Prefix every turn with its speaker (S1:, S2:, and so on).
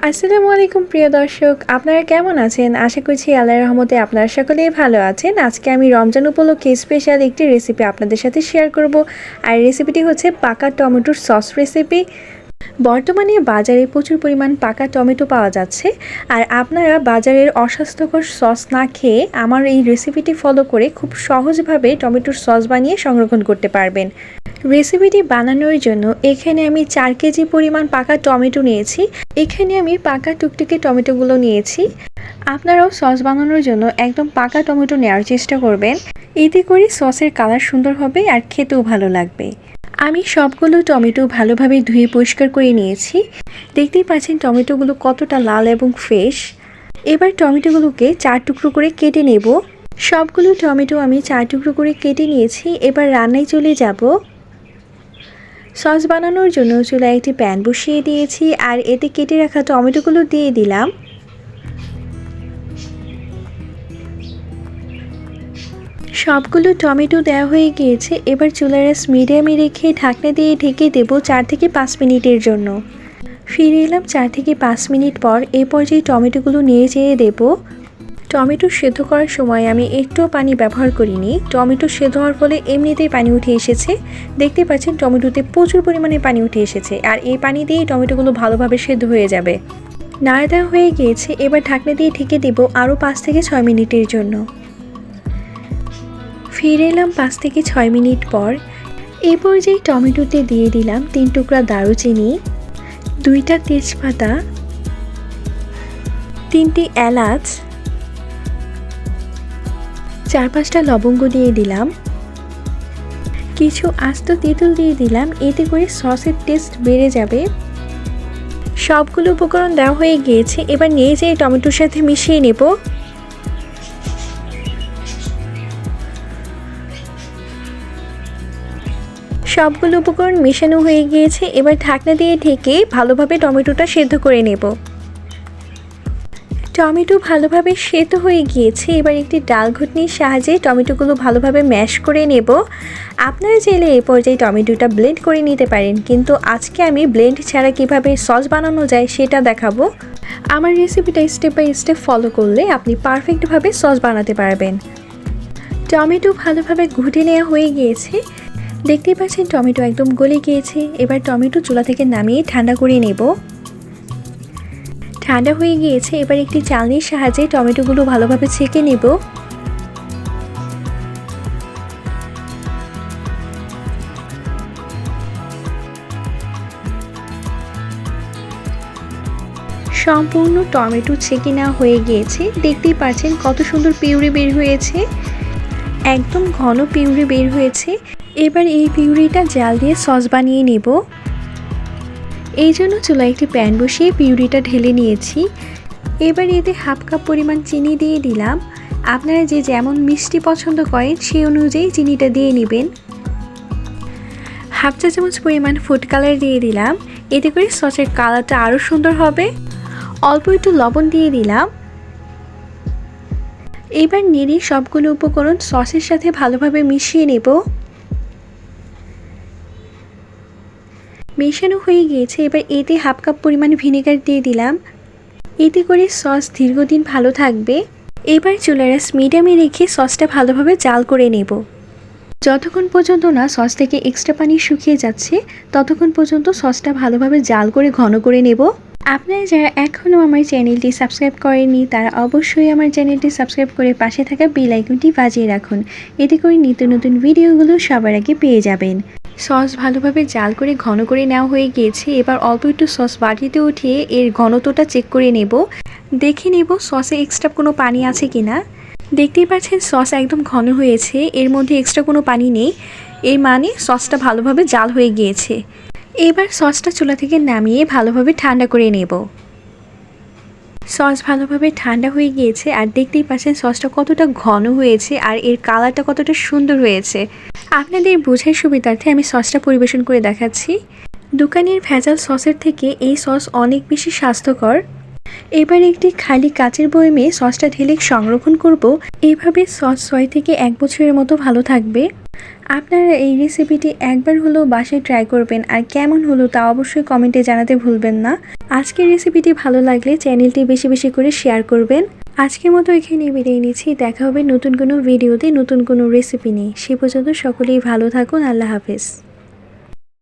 S1: আসসালামু আলাইকুম প্রিয় দর্শক, আপনারা কেমন আছেন? আশা করছি আল্লাহর রহমতে আপনারা সকলেই ভালো আছেন। আজকে আমি রমজান উপলক্ষে স্পেশাল একটি রেসিপি আপনাদের সাথে শেয়ার করব। আর রেসিপিটি হচ্ছে পাকা টমেটোর সস রেসিপি। বর্তমানে বাজারে প্রচুর পরিমাণ পাকা টমেটো পাওয়া যাচ্ছে, আর আপনারা বাজারের অস্বাস্থ্যকর সস না খেয়ে আমার এই রেসিপিটি ফলো করে খুব সহজভাবে টমেটোর সস বানিয়ে সংরক্ষণ করতে পারবেন। রেসিপিটি বানানোর জন্য এখানে আমি 4 কেজি পরিমাণ পাকা টমেটো নিয়েছি। এখানে আমি পাকা টুকটুকে টমেটোগুলো নিয়েছি। আপনারাও সস বানানোর জন্য একদম পাকা টমেটো নেওয়ার চেষ্টা করবেন, এতে করে সসের কালার সুন্দর হবে আর খেতেও ভালো লাগবে। আমি সবগুলো টমেটো ভালোভাবে ধুয়ে পরিষ্কার করে নিয়েছি। দেখতেই পাচ্ছেন টমেটোগুলো কতটা লাল এবং ফ্রেশ। এবার টমেটোগুলোকে 4 টুকরো করে কেটে নেব। সবগুলো টমেটো আমি 4 টুকরো করে কেটে নিয়েছি। এবার রান্নায় চলে যাব। সস বানানোর জন্য চুলায় একটি প্যান বসিয়ে দিয়েছি, আর এতে কেটে রাখা টমেটোগুলো দিয়ে দিলাম। সবগুলো টমেটো দেওয়া হয়ে গিয়েছে। এবার চুলার আঁচ মিডিয়ামে রেখে ঢাকনা দিয়ে ঢেকে দেব 4 থেকে 5 মিনিটের জন্য। ফিরে এলাম 4 থেকে 5 মিনিট পর। এই পর্যায়ে টমেটোগুলো নেড়ে চেড়ে দেব। টমেটো সেদ্ধ করার সময় আমি একটুও পানি ব্যবহার করিনি। টমেটো সেদ্ধ হওয়ার ফলে এমনিতেই পানি উঠে এসেছে। দেখতে পাচ্ছেন টমেটোতে প্রচুর পরিমাণে পানি উঠে এসেছে, আর এই পানি দিয়েই টমেটোগুলো ভালোভাবে সেদ্ধ হয়ে যাবে। নাড়া দেওয়া হয়ে গিয়েছে। এবার ঢাকনা দিয়ে ঢেকে দেব আরও 5 থেকে 6 মিনিটের জন্য। ফিরে এলাম 5 থেকে 6 মিনিট পর। এই পর্যায়ে টমেটোতে দিয়ে দিলাম 3 টুকরা দারুচিনি, 2টা তেজপাতা, 3টি এলাচ, 4-5টা লবঙ্গ দিয়ে দিলাম, কিছু আস্ত তেঁতুল দিয়ে দিলাম। এতে করে সসের টেস্ট বেড়ে যাবে। সবগুলো উপকরণ দেওয়া হয়ে গিয়েছে। এবার নিয়ে যেয়ে টমেটোর সাথে মিশিয়ে নেব। সবগুলো উপকরণ মেশানো হয়ে গিয়েছে। এবার ঢাকনা দিয়ে ঢেকে ভালোভাবে টমেটোটা সেদ্ধ করে নেব। টমেটো ভালোভাবে সেদ্ধ হয়ে গিয়েছে। এবার একটি ডাল ঘুটনির সাহায্যে টমেটোগুলো ভালোভাবে ম্যাশ করে নেব। আপনারা চাইলে এই পর্যায়ে টমেটোটা ব্লেন্ড করে নিতে পারেন, কিন্তু আজকে আমি ব্লেন্ড ছাড়া কিভাবে সস বানানো যায় সেটা দেখাবো। আমার রেসিপিটা স্টেপ বাই স্টেপ ফলো করলে আপনি পারফেক্টভাবে সস বানাতে পারবেন। টমেটো ভালোভাবে ঘুটে নেওয়া হয়ে গিয়েছে। দেখতেই পাচ্ছেন টমেটো একদম গলে গিয়েছে। এবার টমেটো চুলা থেকে নামিয়ে ঠান্ডা করে নেব। ঠান্ডা হয়ে গিয়েছে। এবার একটি চালনির সাহায্যে টমেটোগুলো ভালোভাবে ছেঁকে নেব। সম্পূর্ণ টমেটো ছেঁকে নেওয়া হয়ে গিয়েছে। দেখতেই পাচ্ছেন কত সুন্দর পিউরি বের হয়েছে, একদম ঘন পিউরি বের হয়েছে। এবার এই পিউরিটা জাল দিয়ে সস বানিয়ে নেব। এই জন্য চুলায় একটি প্যান বসিয়ে পিউরিটা ঢেলে নিয়েছি। এবার এতে 1/2 কাপ পরিমাণ চিনি দিয়ে দিলাম। আপনারা যে যেমন মিষ্টি পছন্দ করেন সেই অনুযায়ী চিনিটা দিয়ে নেবেন। 1/2 চা চামচ পরিমাণ ফুড কালার দিয়ে দিলাম। এতে করে সসের কালারটা আরও সুন্দর হবে। অল্প একটু লবণ দিয়ে দিলাম। এবার নেড়ে সবগুলো উপকরণ সসের সাথে ভালোভাবে মিশিয়ে নেব। মেশানো হয়ে গিয়েছে। এবার এতে 1/2 কাপ পরিমাণ ভিনেগার দিয়ে দিলাম। এতে করে সস দীর্ঘদিন ভালো থাকবে। এবার চুলার আঁচ মিডিয়ামে রেখে সসটা ভালোভাবে জাল করে নেব। যতক্ষণ পর্যন্ত না সস থেকে এক্সট্রা পানি শুকিয়ে যাচ্ছে ততক্ষণ পর্যন্ত সসটা ভালোভাবে জাল করে ঘন করে নেব। আপনারা যারা এখনও আমার চ্যানেলটি সাবস্ক্রাইব করেননি তারা অবশ্যই আমার চ্যানেলটি সাবস্ক্রাইব করে পাশে থাকা বেল আইকনটি বাজিয়ে রাখুন। এতে করে নিত্য নতুন ভিডিওগুলো সবার আগে পেয়ে যাবেন। সস ভালোভাবে জাল করে ঘন করে নেওয়া হয়ে গিয়েছে। এবার অল্প একটু সস বাটিতে উঠিয়ে এর ঘনত্বটা চেক করে নেব। দেখে নেব সসে এক্সট্রা কোনো পানি আছে কিনা। দেখতেই পাচ্ছেন সস একদম ঘন হয়েছে, এর মধ্যে এক্সট্রা কোনো পানি নেই। এর মানে সসটা ভালোভাবে জাল হয়ে গিয়েছে। এবার সসটা চুলা থেকে নামিয়ে ভালোভাবে ঠান্ডা করে নেব। সস ভালোভাবে ঠান্ডা হয়ে গিয়েছে, আর দেখতেই পাচ্ছেন সসটা কতটা ঘন হয়েছে আর এর কালারটা কতটা সুন্দর হয়েছে। আপনাদের বোঝার সুবিধার্থে আমি সসটা পরিবেশন করে দেখাচ্ছি। দোকানের ভেজাল সসের থেকে এই সস অনেক বেশি স্বাস্থ্যকর। এবার একটি খালি কাচের বয়মে সসটা ঢেলে সংরক্ষণ করব। এভাবে সস 6 থেকে 1 বছরের মতো ভালো থাকবে। আপনারা এই রেসিপিটি একবার হলেও বাসায় ট্রাই করবেন, আর কেমন হলো তা অবশ্যই কমেন্টে জানাতে ভুলবেন না। আজকের রেসিপিটি ভালো লাগলে চ্যানেলটি বেশি বেশি করে শেয়ার করবেন। আজকের মতো এখানে বিদায় নিচ্ছি। দেখা হবে নতুন কোনো ভিডিওতে নতুন কোনো রেসিপি নিয়ে। সে পর্যন্ত সকলেই ভালো থাকুন। আল্লাহ হাফেজ।